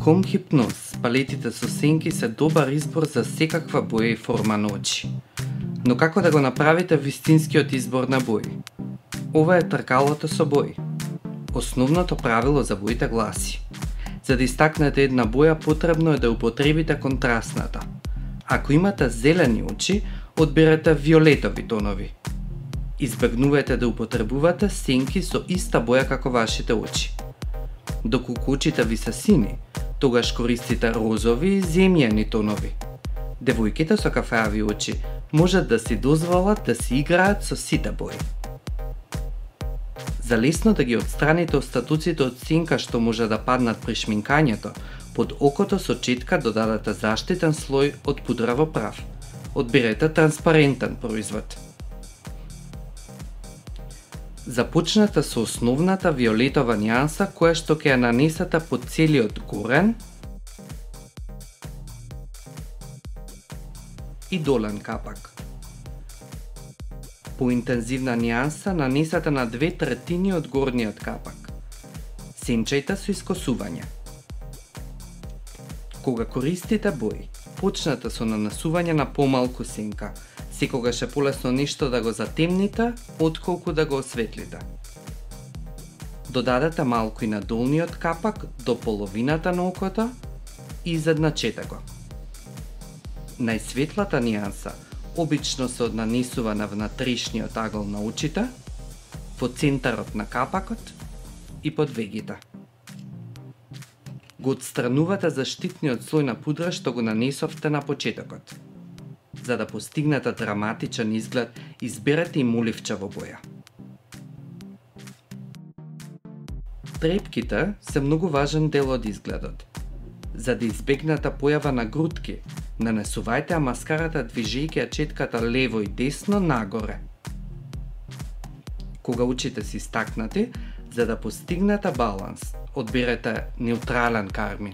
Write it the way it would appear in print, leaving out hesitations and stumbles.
Ком хипноз, палетите со сенки се добар избор за секаква боја и форма на очи. Но како да го направите вистинскиот избор на бои? Ова е тркалото со бои. Основното правило за боите гласи: за да истакнете една боја, потребно е да употребите контрастната. Ако имате зелени очи, одберете виолетови тонови. Избегнувајте да употребувате сенки со иста боја како вашите очи. Доколку очите ви се сини, тогаш користите розови и земјани тонови. Девојките со кафеави очи можат да си дозволат да си играат со сите бои. За лесно да ги отстраните остатоците од сенка што може да паднат при шминкањето, под окото со четка додадете заштитен слој од пудраво прав. Одберете транспарентен производ. Започнете со основната виолетова нијанса која што ќе ја нанесете по целиот горен и долен капак. Поинтензивна нијанса нанесете на 2/3 од горниот капак. Сенчајте со искосување. Кога користите бои, почнете со нанесување на помалку сенка. Секогаш е полесно нешто да го затемните, отколку да го осветлите. Додадете малку и на долниот капак до половината на окото и изедначете го. Најсветлата нијанса обично се однанесува на внатрешниот агол на очите, во центарот на капакот и под вегите. Го отстранувате заштитниот слој на пудра што го нанесовте на почетокот. За да постигнете драматичен изглед, изберете и моливчево боја. Трепките се многу важен дел од изгледот. За да избегнете појава на грудки, нанесувајте ја маскарата движејќи ја четката лево и десно нагоре. Кога очите си стакнати, за да постигнете баланс, одберете неутрален кармин.